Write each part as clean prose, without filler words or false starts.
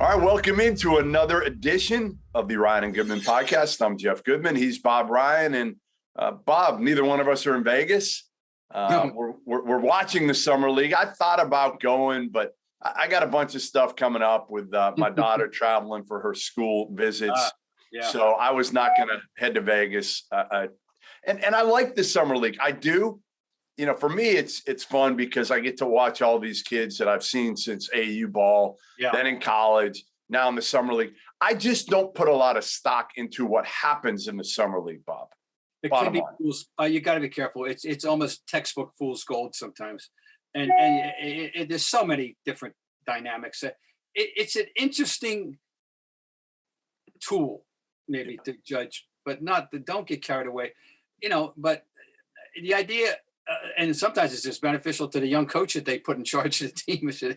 All right, welcome into another edition of the Ryan and Goodman podcast. I'm Jeff Goodman. He's Bob Ryan. And Bob, neither one of us are in Vegas. We're watching the Summer League. I thought about going, but I got a bunch of stuff coming up with my daughter traveling for her school visits. So I was not going to head to Vegas. And I like the Summer League. I do. You know, for me, it's fun because I get to watch all these kids that I've seen since AAU ball, then in college, now in the Summer League. I just don't put a lot of stock into what happens in the Summer League, Bob. It can be fool's, you got to be careful. It's almost textbook fool's gold sometimes, and there's so many different dynamics. It's an interesting tool, maybe to judge, but don't get carried away, you know. But the idea. And sometimes it's just beneficial to the young coach that they put in charge of the team as to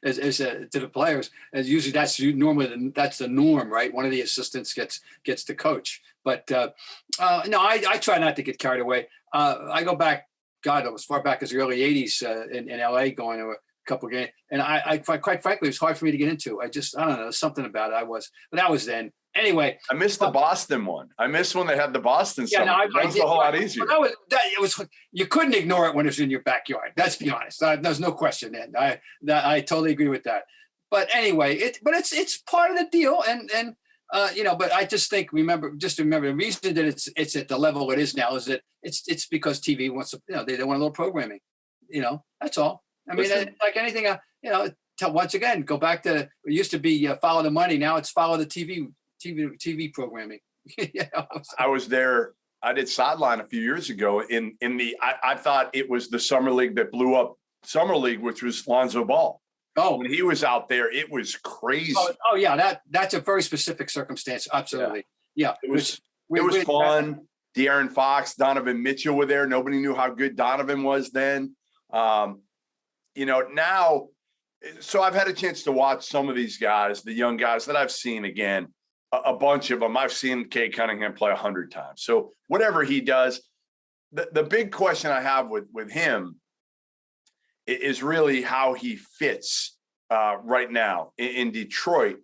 the players. As usually that's the norm, right? One of the assistants gets to coach. But no, I try not to get carried away. I go back, God, as far back as the early '80s in LA, going to a couple of games, and I quite frankly, it was hard for me to get into. I don't know, something about it. But that was then. Anyway, I missed the Boston one. I missed when they had the Boston. Yeah, that was a whole lot easier. You couldn't ignore it when it was in your backyard. Let's be honest. There's no question. Then I totally agree with that. But anyway, it's part of the deal, and you know. But I just think remember the reason that it's at the level it is now is that it's because TV wants to, you know, they want a little programming. You know, that's all. I mean, like anything, you know. Once again, go back to it used to be follow the money. Now it's follow the TV programming. I was there. I did sideline a few years ago I thought it was the Summer League that blew up Summer League, which was Lonzo Ball. Oh, when he was out there, it was crazy. Oh yeah. That's a very specific circumstance. Absolutely. Yeah. It was fun. De'Aaron Fox, Donovan Mitchell were there. Nobody knew how good Donovan was then. You know, now, so I've had a chance to watch some of these guys, the young guys that I've seen again. A bunch of them. I've seen Cade Cunningham play 100 times. So whatever he does, the big question I have with him is really how he fits right now in Detroit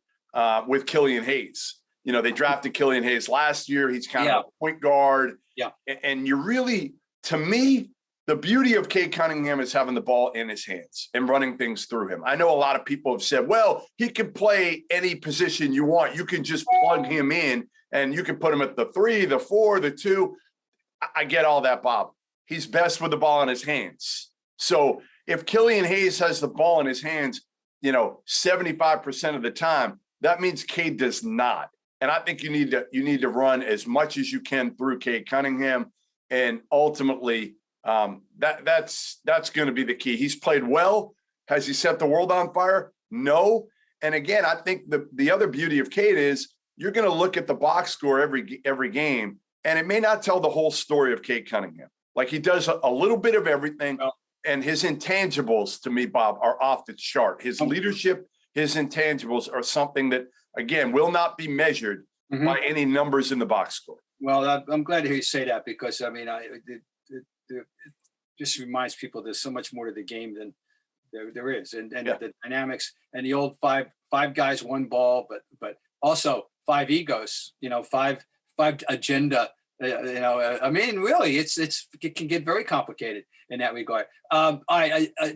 with Killian Hayes. You know, they drafted Killian Hayes last year. He's kind of a point guard. Yeah. And you really, to me, the beauty of Cade Cunningham is having the ball in his hands and running things through him. I know a lot of people have said, well, he can play any position you want. You can just plug him in and you can put him at the 3, the 4, the 2. I get all that, Bob. He's best with the ball in his hands. So if Killian Hayes has the ball in his hands, you know, 75% of the time, that means Cade does not. And I think you need to run as much as you can through Cade Cunningham, and ultimately that's going to be the key. He's played well. Has he set the world on fire? No. And again, I think the other beauty of Cade is you're going to look at the box score every game, and it may not tell the whole story of Cade Cunningham. Like, he does a little bit of everything, and his intangibles, to me, Bob, are off the chart. His leadership, his intangibles are something that, again, will not be measured by any numbers in the box score. Well, I'm glad to hear you say that, because, I mean, it just reminds people there's so much more to the game than there is, and the dynamics and the old five guys, one ball, but also 5 egos, you know, five agenda, you know. I mean, really, it can get very complicated in that regard.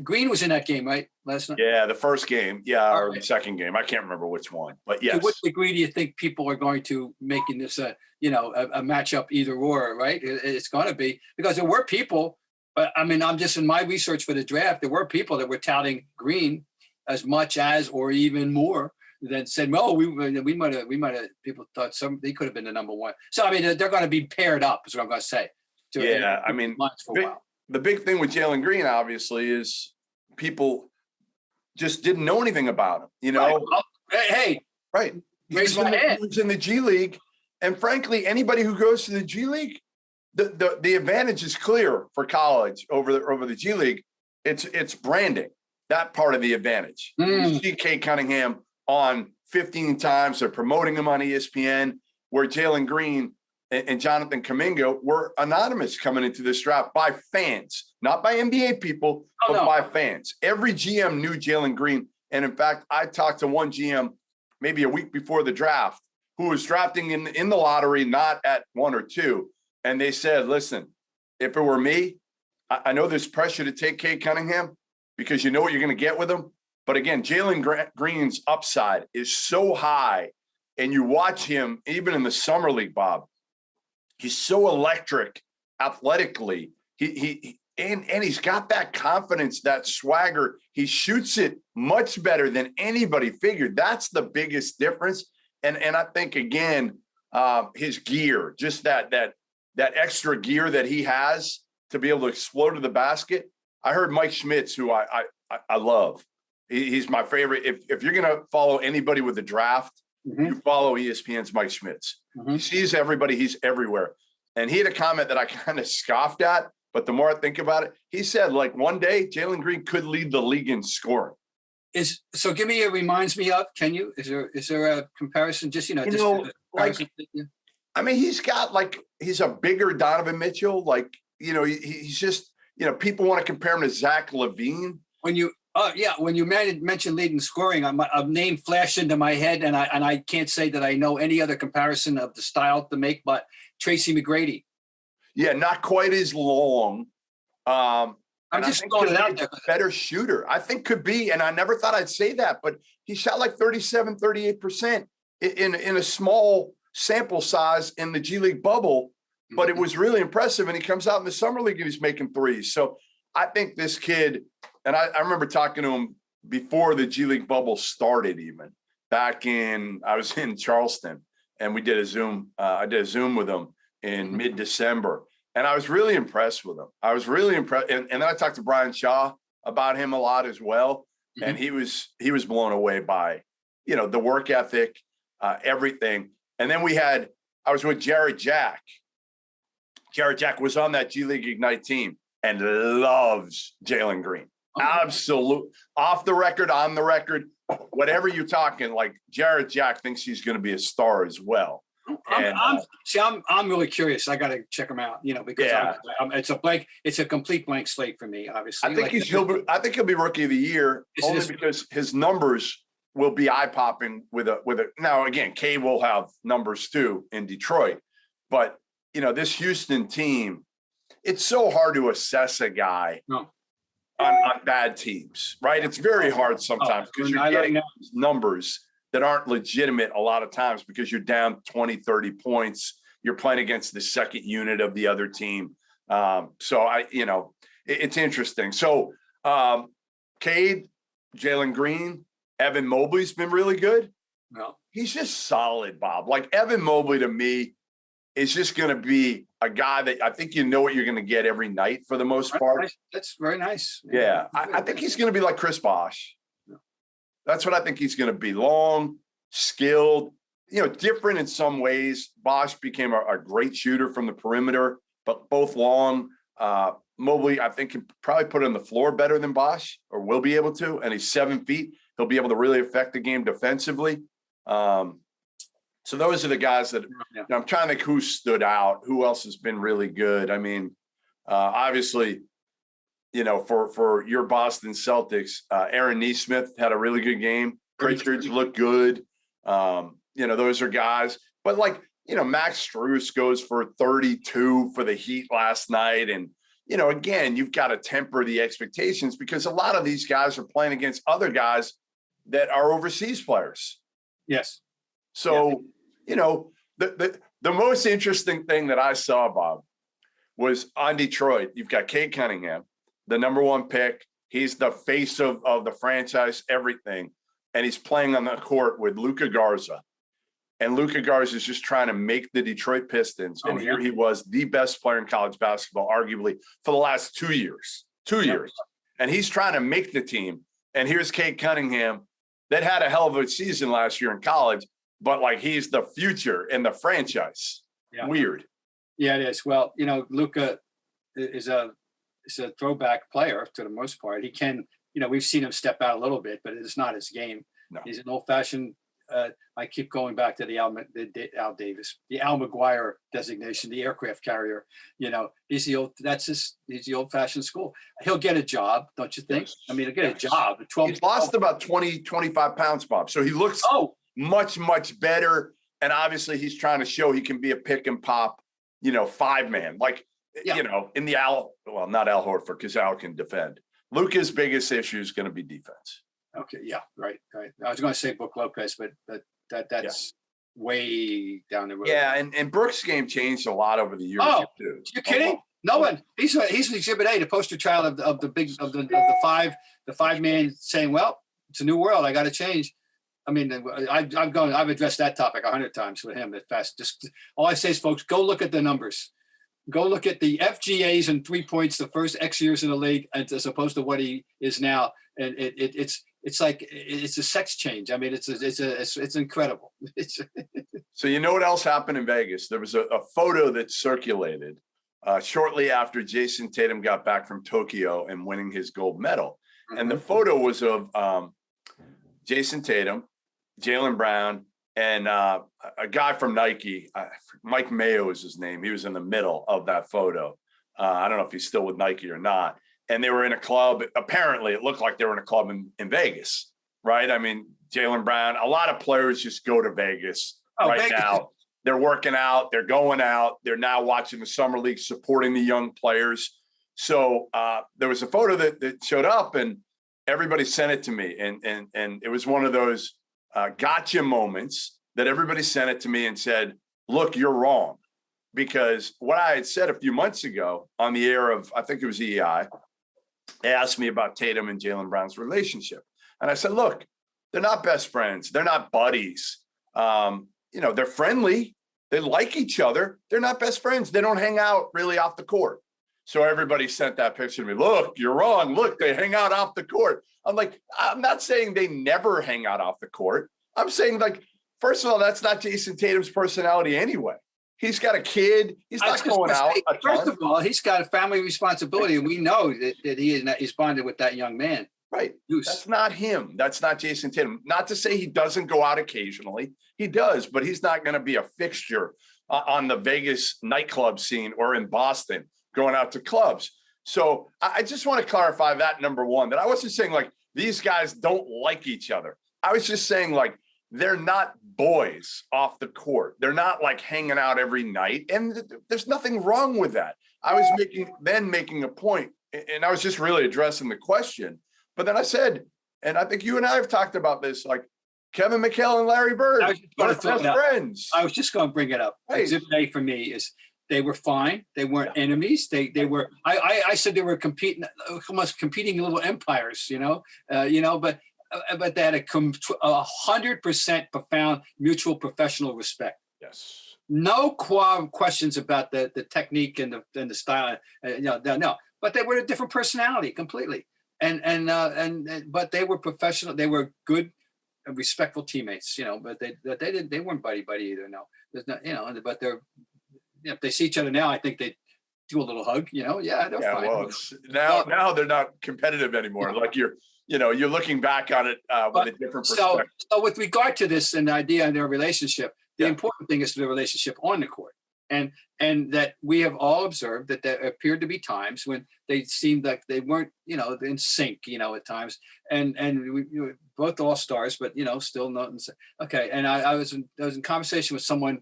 Green was in that game, right, last night? Yeah, the first game, or the second game. I can't remember which one, but yes. To what degree do you think people are going to making this a matchup either or, right? It's going to be, because there were people. I mean, I'm just in my research for the draft. There were people that were touting Green as much as, or even more, that said, "No, we might have." People thought they could have been the number one. So I mean, they're going to be paired up, is what I'm going to say. I mean, the big thing with Jalen Green, obviously, is people just didn't know anything about him. You know, right. Well, hey, right? He was in the G League, and frankly, anybody who goes to the G League. The advantage is clear for college over the G League. It's branding, that part of the advantage. You see Cade Cunningham on 15 times. They're promoting him on ESPN, where Jalen Green and Jonathan Kuminga were anonymous coming into this draft by fans, not by NBA people, by fans. Every GM knew Jalen Green. And in fact, I talked to one GM maybe a week before the draft, who was drafting in the lottery, not at 1 or 2. And they said, listen, if it were me, I know there's pressure to take Cade Cunningham because you know what you're going to get with him. But again, Jalen Green's upside is so high. And you watch him, even in the summer league, Bob, he's so electric athletically. And he's got that confidence, that swagger. He shoots it much better than anybody figured. That's the biggest difference. And I think, again, his gear, just that extra gear that he has to be able to explode to the basket. I heard Mike Schmitz, who I love. He's my favorite. If you're going to follow anybody with the draft, you follow ESPN's Mike Schmitz. He sees everybody. He's everywhere. And he had a comment that I kind of scoffed at, but the more I think about it, he said, like, one day Jalen Green could lead the league in scoring. So give me, it reminds me of, can you, is there a comparison? Just, I mean, he's a bigger Donovan Mitchell. Like, he's just, people want to compare him to Zach LaVine. When you mentioned leading scoring, a name flashed into my head, and I can't say that I know any other comparison of the style to make, but Tracy McGrady. Yeah, not quite as long. I'm just throwing it out there. Better shooter, I think could be, and I never thought I'd say that, but he shot like 37, 38% in a small sample size in the G League bubble, but it was really impressive. And he comes out in the summer league and he's making threes. So I think this kid, and I remember talking to him before the G League bubble started, even back I was in Charleston, and we did a Zoom. I did a Zoom with him in mid-December. And I was really impressed with him. I was really impressed. And then I talked to Brian Shaw about him a lot as well. And he was blown away by, the work ethic, everything. And then I was with Jared Jack. Jared Jack was on that G League Ignite team and loves Jalen Green. Absolute. Off the record, on the record, whatever you're talking, like Jared Jack thinks he's going to be a star as well. I'm really curious. I got to check him out, because it's a complete blank slate for me, obviously. I think he'll be rookie of the year because his numbers will be eye popping with a. Now again, Cade will have numbers too in Detroit, but this Houston team, it's so hard to assess a guy on bad teams, right? It's very hard sometimes because you're getting numbers that aren't legitimate a lot of times because you're down 20, 30 points. You're playing against the second unit of the other team. It's interesting. So Cade, Jalen Green, Evan Mobley's been really good. No. He's just solid, Bob. Like Evan Mobley to me is just going to be a guy that I think what you're going to get every night for the most part. Nice. That's very nice. Yeah. I think he's going to be like Chris Bosh. That's what I think he's going to be. Long, skilled, different in some ways. Bosh became a great shooter from the perimeter, but both long. Mobley, I think, can probably put it on the floor better than Bosh, or will be able to. And he's 7 feet. He'll be able to really affect the game defensively. So those are the guys that I'm trying to think who stood out. Who else has been really good? I mean, obviously, for your Boston Celtics, Aaron Nesmith had a really good game. Pritchard's looked good. Those are guys. But Max Strus goes for 32 for the Heat last night. And, again, you've got to temper the expectations because a lot of these guys are playing against other guys that are overseas players. Yes. So, the most interesting thing that I saw, Bob, was on Detroit. You've got Cade Cunningham, the number 1 pick. He's the face of the franchise, everything. And he's playing on the court with Luka Garza. And Luka Garza is just trying to make the Detroit Pistons. And here he was, the best player in college basketball, arguably, for the last 2 years. 2 years. And he's trying to make the team. And here's Cade Cunningham that had a hell of a season last year in college, but he's the future in the franchise. Yeah. Weird. Yeah, it is. Well, Luka is a throwback player to the most part. He can, we've seen him step out a little bit, but it's not his game. No. He's an old-fashioned. I keep going back to the Al Davis, the Al McGuire designation, the aircraft carrier. He's the old-fashioned school. He'll get a job, don't you think? Yes. I mean, he'll get a job. He's lost about 20, 25 pounds, Bob. So he looks much, much better. And obviously he's trying to show he can be a pick and pop, 5-man, like, in the not Al Horford, because Al can defend. Luka's biggest issue is going to be defense. Okay. Yeah. Right. I was going to say Brook Lopez, but that's way down the road. Yeah. And Brook's game changed a lot over the years. Oh, too. You're kidding? No one. He's Exhibit A, the poster child of the five man saying, well, it's a new world. I got to change. I mean, I've addressed that topic 100 times with him. Just all I say is, folks, go look at the numbers. Go look at the FGAs and 3 points the first X years in the league, as opposed to what he is now. And it's like it's a sex change. I mean, it's incredible. So you know what else happened in Vegas? There was a photo that circulated shortly after Jayson Tatum got back from Tokyo and winning his gold medal. Mm-hmm. And the photo was of Jayson Tatum, Jaylen Brown, and a guy from Nike, Mike Mayo is his name. He was in the middle of that photo. I don't know if he's still with Nike or not. And they were in a club. Apparently, it looked like they were in a club in Vegas, right? I mean, Jaylen Brown, a lot of players just go to Vegas now. They're working out. They're going out. They're now watching the Summer League, supporting the young players. So there was a photo that showed up, and everybody sent it to me. And it was one of those gotcha moments that everybody sent it to me and said, look, you're wrong. Because what I had said a few months ago on the air of, I think it was EEI, they asked me about Tatum and Jaylen Brown's relationship. And I said, look, they're not best friends. They're not buddies. They're friendly. They like each other. They're not best friends. They don't hang out really off the court. So everybody sent that picture to me. Look, you're wrong. Look, they hang out off the court. I'm like, I'm not saying they never hang out off the court. I'm saying, like, first of all, that's not Jayson Tatum's personality anyway. He's got a kid. He's not going out. First of all, he's got a family responsibility, and we know that he's bonded with that young man. Right. That's not him. That's not Jayson Tatum. Not to say he doesn't go out occasionally. He does, but he's not going to be a fixture on the Vegas nightclub scene or in Boston going out to clubs. So I just want to clarify that, number one, that I wasn't saying like these guys don't like each other. I was just saying like they're not boys off the court. They're not like hanging out every night. And there's nothing wrong with that. I was making a point, and I was just really addressing the question. But then I said, and I think you and I have talked about this, like Kevin McHale and Larry Bird, best friends. I was just going to bring it up. Right. Exhibit A for me is they were fine. They weren't enemies. They were. I said they were almost competing little empires. But they had a 100% profound mutual professional respect. Yes. No questions about the technique and the style. No. But they were a different personality completely. But they were professional. They were good, respectful teammates. But they weren't buddy either. No, there's not. But they're. If they see each other now, I think they do a little hug. They're fine. Well, now they're not competitive anymore. No. Like you're looking back on it with a different perspective. So with regard to this and the idea of their relationship, the important thing is the relationship on the court. And that we have all observed that there appeared to be times when they seemed like they weren't, in sync, at times. And we were both all-stars, but, still not. Okay. And I was in conversation with someone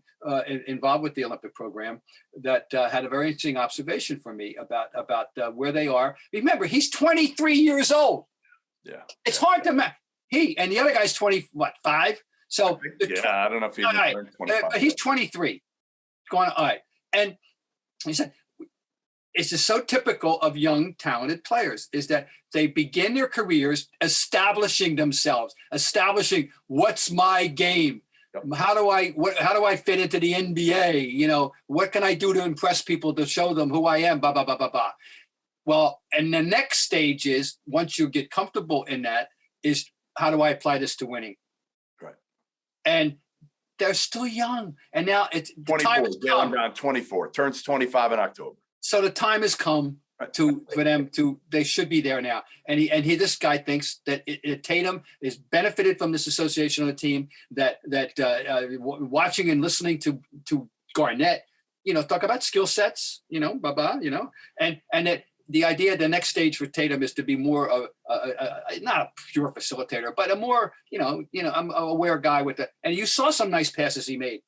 involved with the Olympic program that had a very interesting observation for me about where they are. Remember, he's 23 years old. Yeah. It's hard to imagine. He and the other guy's 5? So I don't know if he's 25. He's 23. Going all right. And he said, it's just so typical of young, talented players is that they begin their careers establishing themselves, establishing what's my game. Yep. How do I fit into the NBA? What can I do to impress people to show them who I am? Blah, blah, blah, blah, blah. Well, and the next stage is once you get comfortable in that is how do I apply this to winning? Right. And they're still young. And now it's 24, the time has come. Brown, 24, turns 25 in October. So the time has come for them they should be there now. And this guy thinks that Tatum is benefited from this association on the team, that watching and listening to Garnett, talk about skill sets, and that the idea the next stage for Tatum is to be more of not a pure facilitator, but a more, I'm aware guy with and you saw some nice passes he made.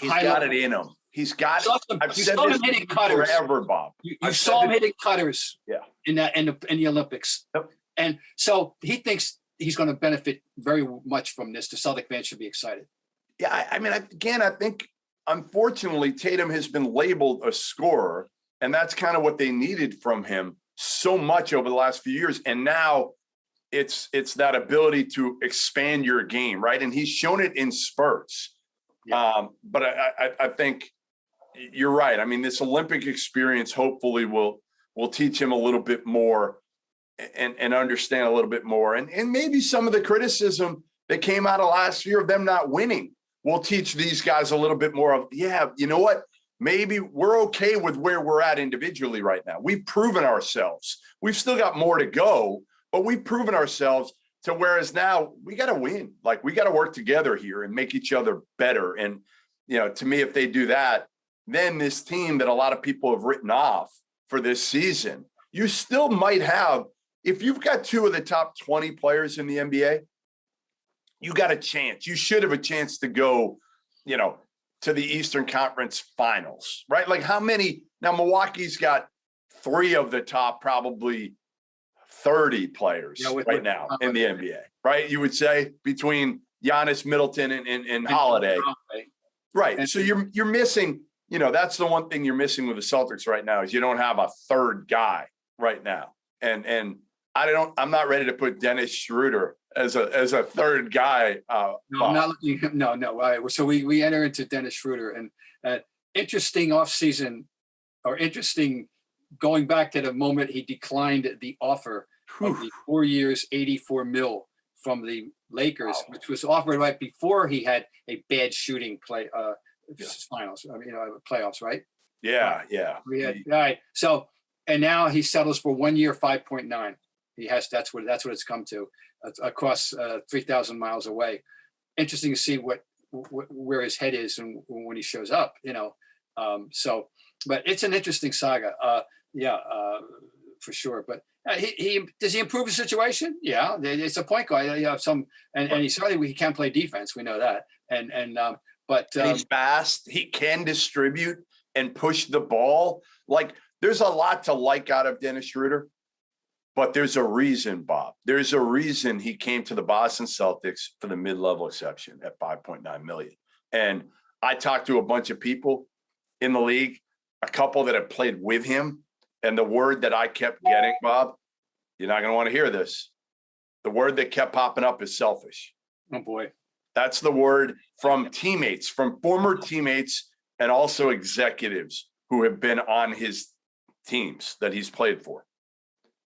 He's got it in him. He's got it. I've said this forever, Bob. You saw him hitting cutters. Yeah. In the Olympics. Yep. And so he thinks he's going to benefit very much from this. The Celtic fans should be excited. Yeah, I mean, again, I think unfortunately Tatum has been labeled a scorer, and that's kind of what they needed from him so much over the last few years. And now it's that ability to expand your game, right? And he's shown it in spurts. Yeah. But I think you're right. I mean, this Olympic experience hopefully will teach him a little bit more and understand a little bit more. And maybe some of the criticism that came out of last year of them not winning will teach these guys a little bit more of, you know what? Maybe we're okay with where we're at individually right now. We've proven ourselves. We've still got more to go, but we've proven ourselves to whereas now we got to win. Like, we got to work together here and make each other better. And, to me, if they do that, then this team that a lot of people have written off for this season, you still might have, if you've got two of the top 20 players in the NBA, you got a chance. You should have a chance to go, to the Eastern Conference Finals, right? Like, how many? Now, Milwaukee's got three of the top probably 30 players right now in the NBA, right? You would say between Giannis, Middleton, and Holiday. Right. And so you're missing, that's the one thing you're missing with the Celtics right now is you don't have a third guy right now. And I'm not ready to put Dennis Schröder as a third guy. No, I'm not looking. No. All right. So we enter into Dennis Schröder, and interesting offseason, or interesting going back to the moment he declined the offer of the 4 years, $84 million from the Lakers, which was offered right before he had a bad shooting finals. Playoffs, right? Yeah. All right. So, and now he settles for 1 year, 5.9. That's what it's come to, across 3,000 miles away. Interesting to see where his head is and when he shows up. So, but it's an interesting saga. For sure. But does he improve the situation? Yeah, it's a point guard. You have some, and he certainly he can play defense. We know that. But he's fast. He can distribute and push the ball. Like, there's a lot to like out of Dennis Schröder. But there's a reason, Bob. There's a reason he came to the Boston Celtics for the mid-level exception at $5.9 million. And I talked to a bunch of people in the league, a couple that have played with him. And the word that I kept getting, Bob, you're not going to want to hear this. The word that kept popping up is selfish. Oh, boy. That's the word from teammates, from former teammates, and also executives who have been on his teams that he's played for.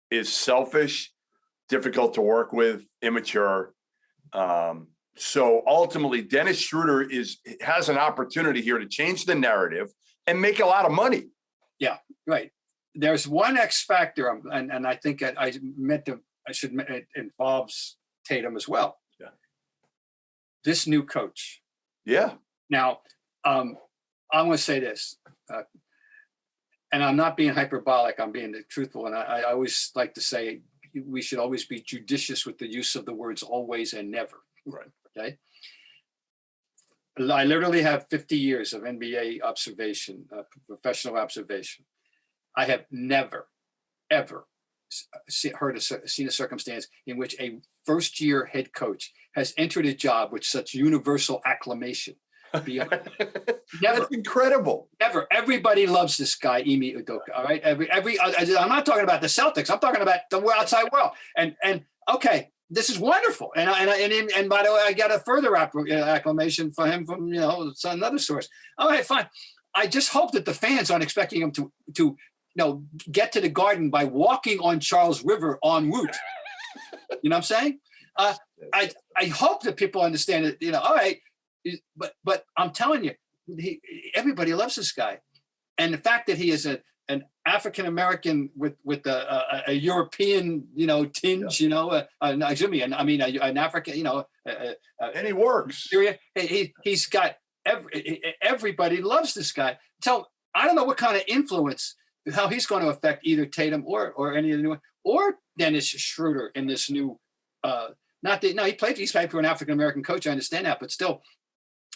Is selfish, difficult to work with, immature. So ultimately, Dennis Schröder has an opportunity here to change the narrative and make a lot of money. Yeah, right. There's one X factor, and I think it involves Tatum as well. Yeah. This new coach. Yeah. Now, I'm going to say this. And I'm not being hyperbolic, I'm being truthful. And I always like to say we should always be judicious with the use of the words always and never. Right. Okay. I literally have 50 years of NBA observation, professional observation. I have never, ever seen a circumstance in which a first-year head coach has entered a job with such universal acclamation. Never. That's incredible. Never. Everybody loves this guy, Ime Udoka. All right. I'm not talking about the Celtics. I'm talking about the outside world. And okay, this is wonderful. And by the way, I got a further acclamation for him from another source. All right, fine. I just hope that the fans aren't expecting him to get to the Garden by walking on Charles River en route. You know what I'm saying? I hope that people understand it. All right. But I'm telling you, everybody loves this guy, and the fact that he is an African American with a European tinge, an African, and he works. He's got everybody loves this guy. So I don't know what kind of influence how he's going to affect either Tatum or any of the new or Dennis Schröder in this new. He's played for an African American coach. I understand that, but still,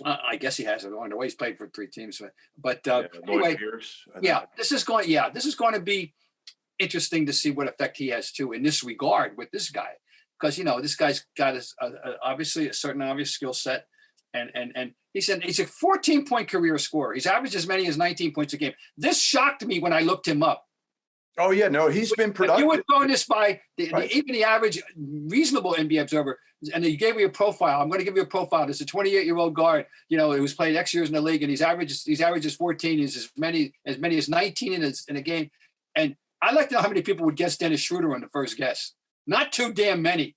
I guess he has. I don't know. He's played for 3 teams, but anyway, this is going to be interesting to see what effect he has too in this regard with this guy, because this guy's got obviously a certain obvious skill set, and he's a 14-point career scorer. He's averaged as many as 19 points a game. This shocked me when I looked him up. Oh yeah, no, he's been productive. You were throwing this by even the average reasonable NBA observer, and you gave me a profile. I'm going to give you a profile. This is a 28-year-old guard. He was playing X years in the league, and he's averages 14. He's as many as 19 in a game. And I'd like to know how many people would guess Dennis Schröder on the first guess. Not too damn many.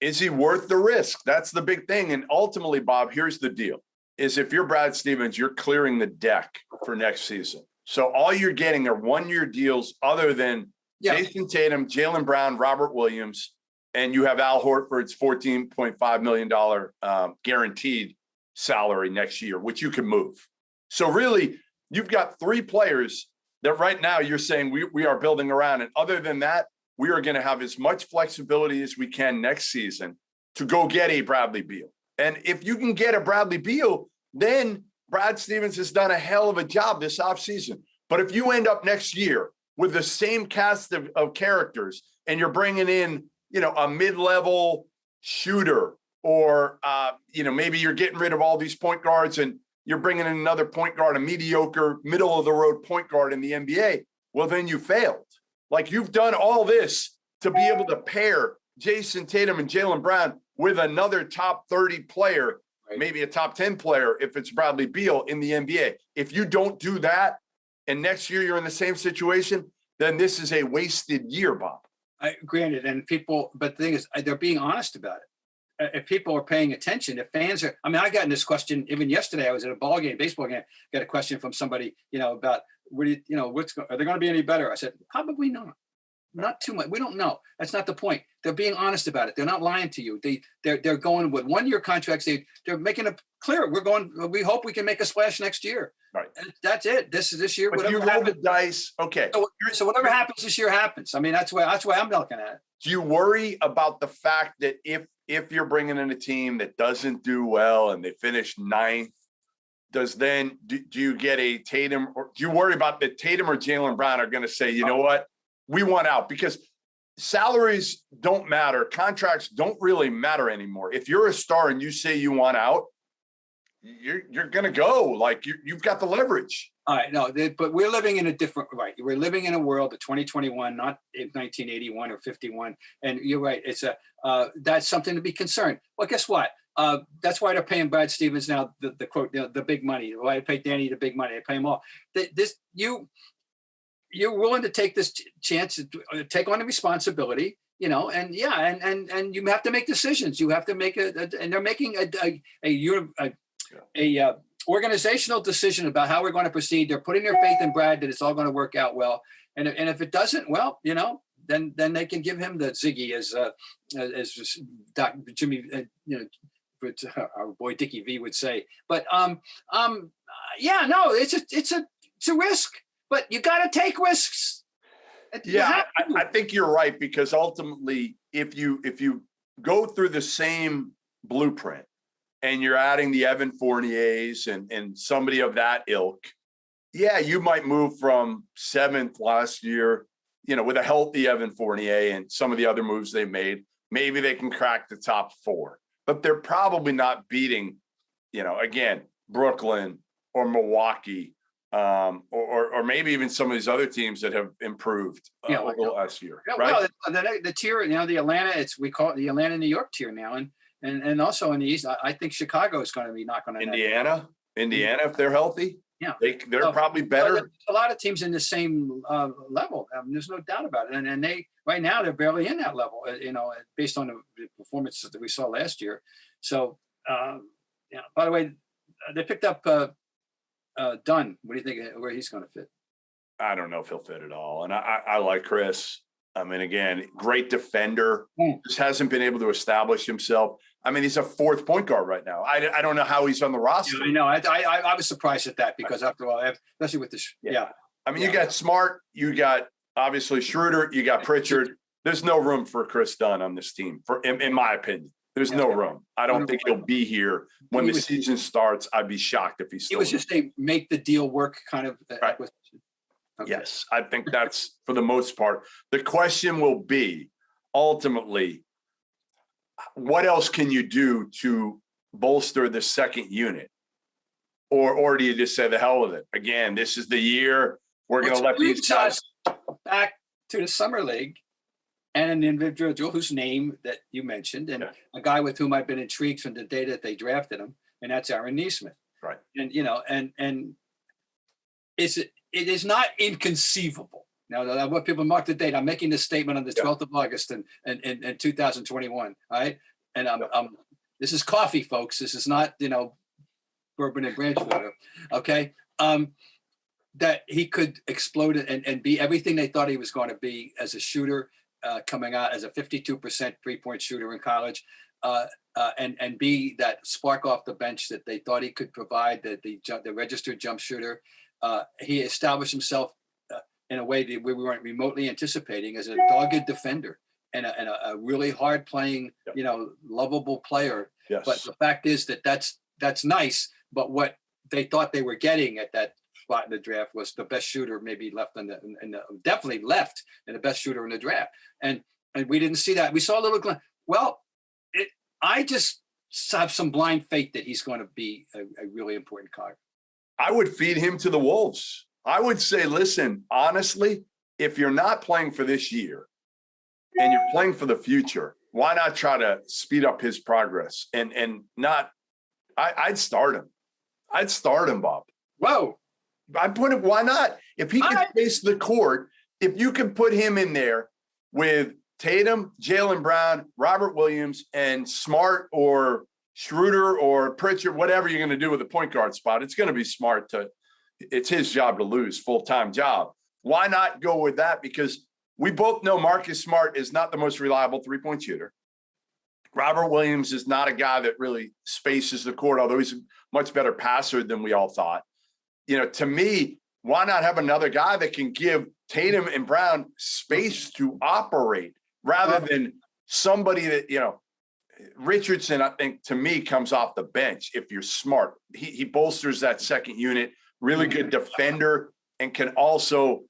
Is he worth the risk? That's the big thing. And ultimately, Bob, here's the deal: is if you're Brad Stevens, you're clearing the deck for next season. So all you're getting are 1-year deals other than Jayson Tatum, Jaylen Brown, Robert Williams, and you have Al Horford's $14.5 million guaranteed salary next year, which you can move. So really, you've got 3 players that right now you're saying we are building around. And other than that, we are going to have as much flexibility as we can next season to go get a Bradley Beal. And if you can get a Bradley Beal, then Brad Stevens has done a hell of a job this offseason. But if you end up next year with the same cast of characters and you're bringing in, a mid-level shooter or, maybe you're getting rid of all these point guards and you're bringing in another point guard, a mediocre middle-of-the-road point guard in the NBA, well, then you failed. Like, you've done all this to be able to pair Jayson Tatum and Jaylen Brown with another top 30 player, maybe a top 10 player if it's Bradley Beal in the NBA. If you don't do that and next year you're in the same situation, then this is a wasted year, Bob. Granted, but the thing is, they're being honest about it. If people are paying attention, if fans are, I got this question even yesterday. I was at a baseball game, got a question from somebody, about are they going to be any better? I said, probably not. Not too much. We don't know. That's not the point. They're being honest about it. They're not lying to you. They're going with 1-year contracts. They're making it clear. We hope we can make a splash next year. Right. And that's it. This year. But you roll the dice. Okay. So whatever happens this year happens. That's why I'm looking at it. Do you worry about the fact that if you're bringing in a team that doesn't do well and they finish 9th, do you get a Tatum, or do you worry about that Tatum or Jaylen Brown are going to say, you know what? We want out? Because salaries don't matter. Contracts don't really matter anymore. If you're a star and you say you want out, you're going to go. Like, you've got the leverage. All right. No, but we're living in a different, right. We're living in a world of 2021, not in 1981 or 51. And you're right. It's that's something to be concerned. Well, guess what? That's why they're paying Brad Stevens now the quote, the big money. Why they pay Danny the big money? They pay him all. You're willing to take this chance to take on the responsibility, and you have to make decisions. You have to make and they're making a organizational decision about how we're going to proceed. They're putting their faith in Brad that it's all going to work out well. And if it doesn't, well, then they can give him the Ziggy as Dr. Jimmy, our boy Dickie V would say. But it's a risk. But you got to take risks. I think you're right, because ultimately, if you go through the same blueprint and you're adding the Evan Fourniers and somebody of that ilk, you might move from 7th last year, with a healthy Evan Fournier and some of the other moves they made. Maybe they can crack the top 4, but they're probably not beating, again, Brooklyn or Milwaukee. Or maybe even some of these other teams that have improved over the last year. Right? Well, the tier, the Atlanta, we call it the Atlanta, New York tier now, and also in the East, I think Chicago is going to be knocking on Indiana, if they're healthy, they're probably better. A lot of teams in the same level. There's no doubt about it, and they right now they're barely in that level. Based on the performance that we saw last year. So, by the way, they picked up. Dunn, what do you think where he's going to fit? I don't know if he'll fit at all. And I like Kris. Again, great defender. Just hasn't been able to establish himself. He's a 4th point guard right now. I don't know how he's on the roster. I know. I was surprised at that, because after all, especially with I mean, you got Smart, you got obviously Schröder, you got Pritchard. There's no room for Kris Dunn on this team, in my opinion. There's no room. I don't think he'll be here when the season starts. I'd be shocked if he's still. It was just a make the deal work kind of acquisition. Okay. Yes, I think that's for the most part. The question will be ultimately, what else can you do to bolster the second unit? Or do you just say the hell with it? Again, this is the year we're going to let these guys back to the summer league, and an individual whose name that you mentioned, and a guy with whom I've been intrigued from the day that they drafted him, and that's Aaron Nesmith. Right. And and it is not inconceivable. Now, what people mark the date, I'm making this statement on the 12th of August in 2021. All right. And this is coffee, folks. This is not, bourbon and branch water. Okay. That he could explode and be everything they thought he was going to be as a shooter, coming out as a 52% 3-point shooter in college, and be that spark off the bench that they thought he could provide, the registered jump shooter. He established himself in a way that we weren't remotely anticipating as a dogged defender and a really hard playing, lovable player. Yes. But the fact is that's nice. But what they thought they were getting at that spot in the draft was the best shooter, maybe left definitely left, and the best shooter in the draft. And we didn't see that. We saw a little. Well, I just have some blind faith that he's going to be a really important cog. I would feed him to the Wolves. I would say, listen, honestly, if you're not playing for this year and you're playing for the future, why not try to speed up his progress and not? I'd start him. I'd start him, Bob. Whoa. I put it. Why not? If he can face the court, if you can put him in there with Tatum, Jaylen Brown, Robert Williams, and Smart or Schröder or Pritchard, whatever you're going to do with the point guard spot, it's going to be Smart it's his job to lose, full-time job. Why not go with that? Because we both know Marcus Smart is not the most reliable 3-point shooter. Robert Williams is not a guy that really spaces the court, although he's a much better passer than we all thought. To me, why not have another guy that can give Tatum and Brown space to operate rather than somebody that, Richardson, I think, to me, comes off the bench if you're smart. He bolsters that second unit, really good defender, and can also,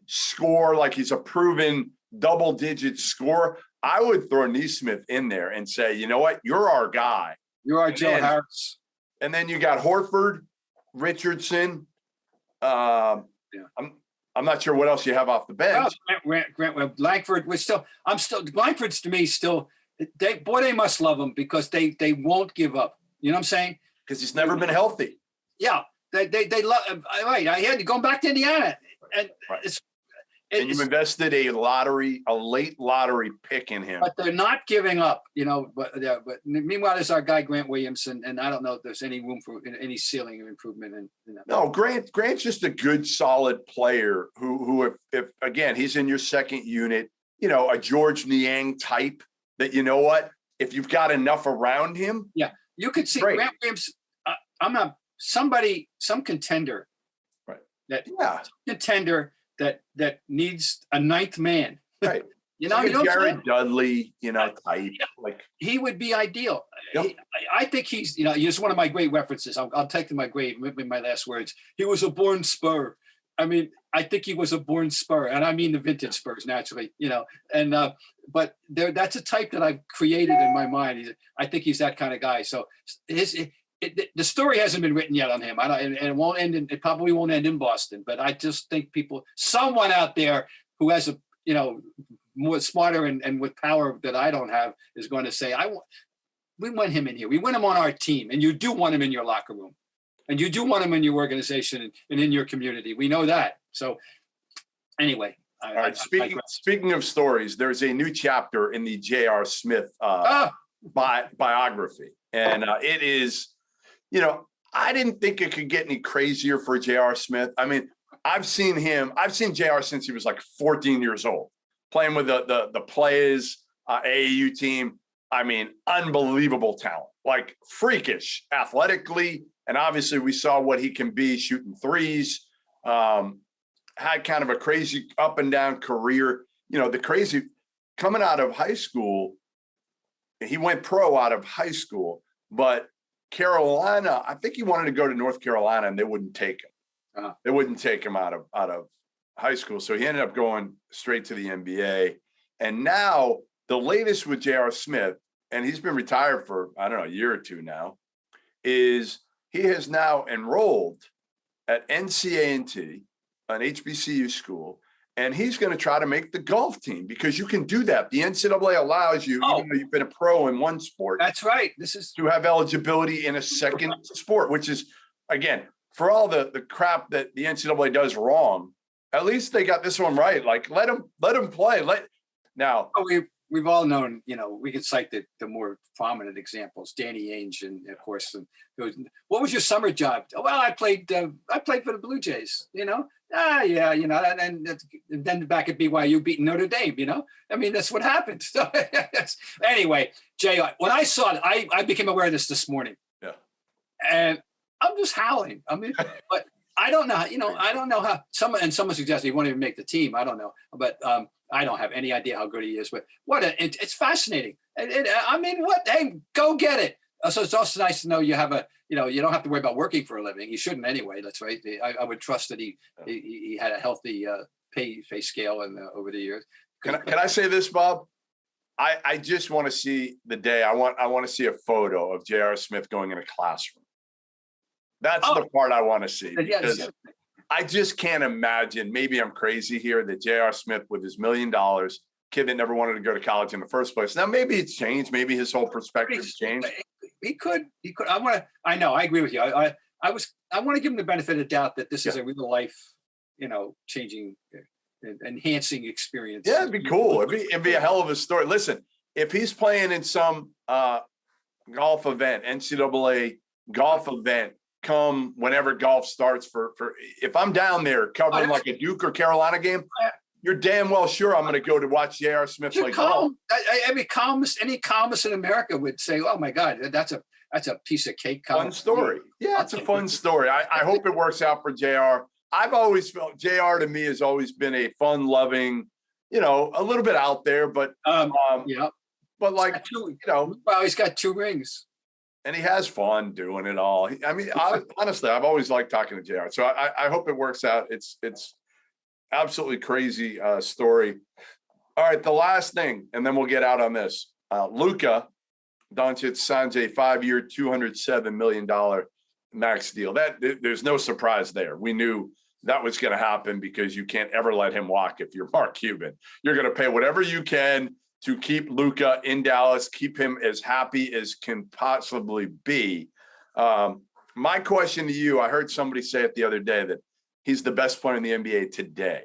score like he's a proven double-digit scorer. I would throw Nesmith in there and say, you know what? You're our guy. You're our Joe Harris. And then you got Horford, Richardson. I'm not sure what else you have off the bench. Grant Langford Langford's to me still. They must love him because they won't give up. You know what I'm saying? Because he's never been healthy. Yeah, they love. Right, I had to go back to Indiana, and and you invested a late lottery pick in him. But they're not giving up, But meanwhile, there's our guy Grant Williams, and I don't know if there's any room for any ceiling of improvement. No, Grant's just a good, solid player who if again he's in your second unit, a George Niang type. That if you've got enough around him, you could see Grant Williams. Some contender, right? Contender that needs a ninth man, right? Jared Dudley, type like he would be ideal. Yep. I think he's, he's one of my great references. I'll take to my grave with my last words. He was a born Spur. I mean, I think he was a born Spur, and I mean the vintage Spurs, naturally, but that's a type that I've created in my mind. I think he's that kind of guy. So the story hasn't been written yet on him. And it won't end. It probably won't end in Boston. But I just think someone out there who has more smarter and with power that I don't have is going to say, we want him in here. We want him on our team, and you do want him in your locker room. And you do want him in your organization and in your community. We know that. So anyway. All right. Speaking of stories, there's a new chapter in the J.R. Smith biography. And it is, I didn't think it could get any crazier for J.R. Smith. I mean, I've seen J.R. since he was like 14 years old, playing with the Players AAU team. I mean, unbelievable talent, like freakish athletically. And obviously we saw what he can be shooting threes. had kind of a crazy up and down career. You know, the crazy coming out of high school, he went pro out of high school, but Carolina, I think he wanted to go to North Carolina and they wouldn't take him. They wouldn't take him out of high school. So he ended up going straight to the NBA. And now the latest with J.R. Smith, and he's been retired for, I don't know, a year or two now, is he has now enrolled at NCA&T, an HBCU school, and he's going to try to make the golf team because you can do that. The NCAA allows you, even though you've been a pro in one sport. That's right. To have eligibility in a second sport, which is, again, for all the crap that the NCAA does wrong, at least they got this one right. Like, let him play. Now. We've all known, you know, we could cite the more prominent examples, Danny Ainge, and of course, what was your summer job? Oh, well, I played for the Blue Jays, you know? Yeah, you know, and then back at BYU beating Notre Dame, you know? I mean, that's what happened. So, anyway, Jay, when I saw it, I became aware of this morning. Yeah. And I'm just howling. I mean, but I don't know, you know, I don't know how someone suggested he won't even make the team. I don't know, but I don't have any idea how good he is, but it's fascinating. I mean, hey, go get it. So it's also nice to know you have you don't have to worry about working for a living. You shouldn't anyway. That's right. I would trust that he had a healthy pay scale over the years. Can I say this, Bob? I just want to see the day. I want to see a photo of J.R. Smith going in a classroom. That's the part I want to see. Because I just can't imagine, maybe I'm crazy here, that J.R. Smith with his $1 million, kid that never wanted to go to college in the first place. Now, maybe it's changed. Maybe his whole perspective's changed. He could. I know. I agree with you. I want to give him the benefit of the doubt that this is a real life, you know, changing, enhancing experience. Yeah, it'd be cool. It'd be a hell of a story. Listen, if he's playing in some golf event, NCAA golf event, come whenever golf starts for if I'm down there covering like a Duke or Carolina game, you're damn well sure I'm going to go to watch J.R. Smith play golf. Any columnist in America would say, "Oh my God, that's a piece of cake." Fun story. Yeah, it's a fun story. I hope it works out for J.R. I've always felt J.R. to me has always been a fun-loving, you know, a little bit out there, but but like you know, well, he's got 2 rings. And he has fun doing it all. I mean, honestly, I've always liked talking to JR. So I hope it works out. It's absolutely crazy story. All right, the last thing, and then we'll get out on this. Luka Donic signs a 5-year, $207 million max deal. There's no surprise there. We knew that was going to happen because you can't ever let him walk if you're Mark Cuban. You're going to pay whatever you can to keep Luka in Dallas, keep him as happy as can possibly be. My question to you, I heard somebody say it the other day that he's the best player in the NBA today.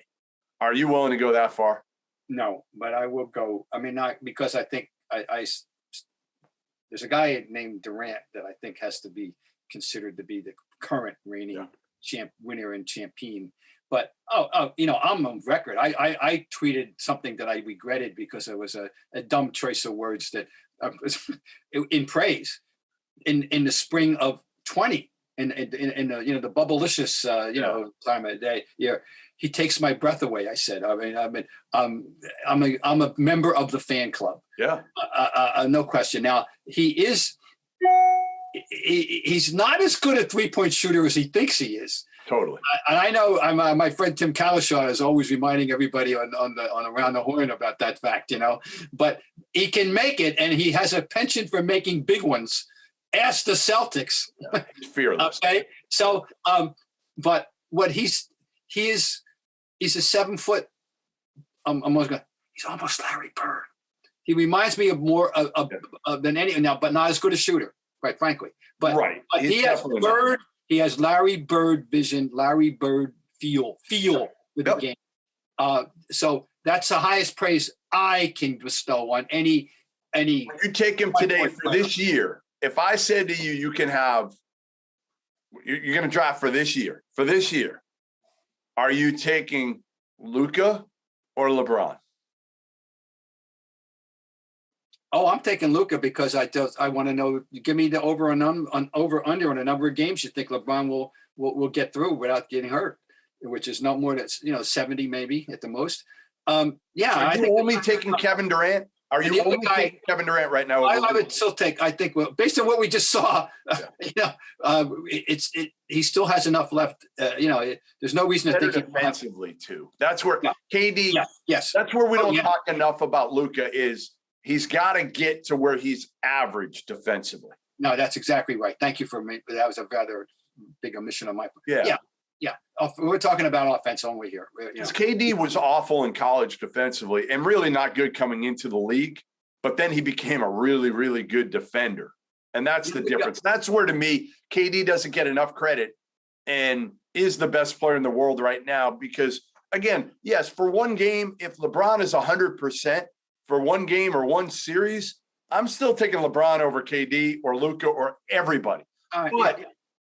Are you willing to go that far? No, but I will go. I mean, not because I think there's a guy named Durant that I think has to be considered to be the current reigning winner and champion. But, you know, I'm on record. I tweeted something that I regretted because it was a dumb choice of words that in praise in the spring of 20 in the, you know, the bubblicious, time of the day. Yeah. He takes my breath away. I said, I'm a member of the fan club. Yeah. No question. Now he's not as good a 3-point shooter as he thinks he is. Totally. And I know my friend Tim Kalishaw is always reminding everybody on Around the Horn about that fact, you know, but he can make it and he has a penchant for making big ones. Ask the Celtics. Yeah, he's fearless. Okay. So, but what he's a 7 foot, he's almost Larry Bird. He reminds me of more than any now, but not as good a shooter, quite frankly. But he has Bird. He has Larry Bird vision, Larry Bird feel with the game. So that's the highest praise I can bestow on any. When you take him today for this year, if I said to you, you can have, you're going to draft for this year. For this year, are you taking Luka or LeBron? Oh, I'm taking Luka because I want to know. Give me the over under on a number of games you think LeBron will get through without getting hurt. which is no more than 70 maybe at the most. Are you only taking Kevin Durant? Are you only taking Kevin Durant right now? I would still take. I think based on what we just saw, he still has enough left. There's no reason to think defensively too. That's where KD. Yes. That's where we don't talk enough about Luka. Is he's got to get to where he's average defensively. No, that's exactly right. Thank you for me. That was a rather big omission on my part. Yeah. We're talking about offense only here. Because KD was awful in college defensively and really not good coming into the league. But then he became a really, really good defender. And that's the difference. That's where, to me, KD doesn't get enough credit and is the best player in the world right now. Because, again, yes, for one game, if LeBron is 100% for one game or one series, I'm still taking LeBron over KD or Luka or everybody.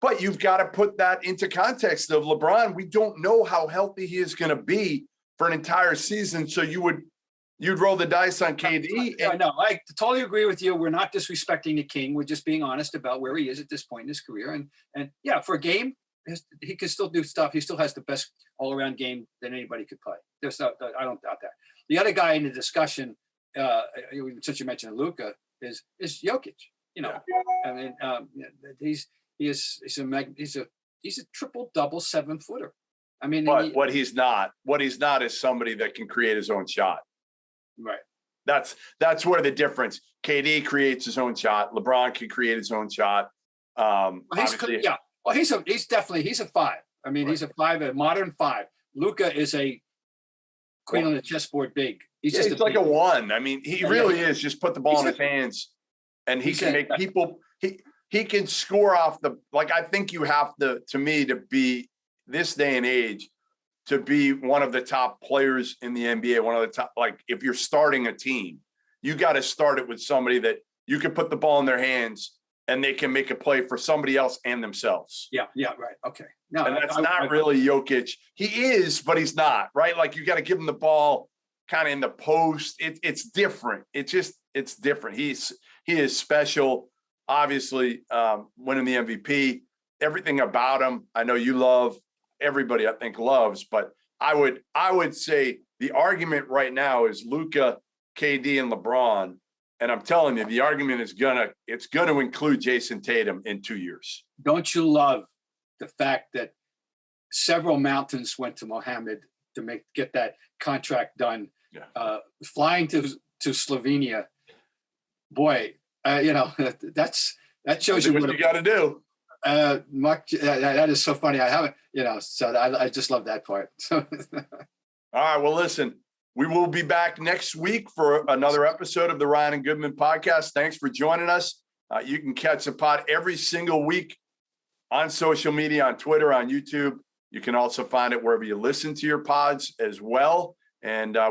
But you've got to put that into context of LeBron. We don't know how healthy he is going to be for an entire season. So you'd roll the dice on KD. No, I totally agree with you. We're not disrespecting the king. We're just being honest about where he is at this point in his career. And for a game, he can still do stuff. He still has the best all-around game that anybody could play. I don't doubt that. The other guy in the discussion, since you mentioned Luka, is Jokic. I mean, he's a triple-double 7-footer. I mean, but what he's not is somebody that can create his own shot. Right. That's where the difference. KD creates his own shot. LeBron can create his own shot. He's a 5. I mean, he's a 5, a modern 5. Luka is a queen on the chessboard big. He's like a 1. I mean, he really is. Just put the ball in his hands, and he can make people. He can score off the. Like, I think you have to me, to be this day and age, to be one of the top players in the NBA, one of the top. Like, if you're starting a team, you got to start it with somebody that you can put the ball in their hands and they can make a play for somebody else and themselves. Yeah, right. Okay. No, and that's not really Jokic. He is, but he's not, right? Like, you got to give him the ball kind of in the post. It's different. It's different. He is special. Obviously, winning the MVP, everything about him. I know you love. Everybody, I think, loves. But I would say the argument right now is Luka, KD, and LeBron. And I'm telling you, the argument is gonna include Jayson Tatum in 2 years. Don't you love the fact that several mountains went to Mohammed to get that contract done? Yeah. Flying to Slovenia, boy, that shows you what you got to do. Mark, that is so funny. I haven't, so I just love that part. All right. Well, listen, we will be back next week for another episode of the Ryan and Goodman podcast. Thanks for joining us. You can catch the pod every single week on social media, on Twitter, on YouTube. You can also find it wherever you listen to your pods as well. And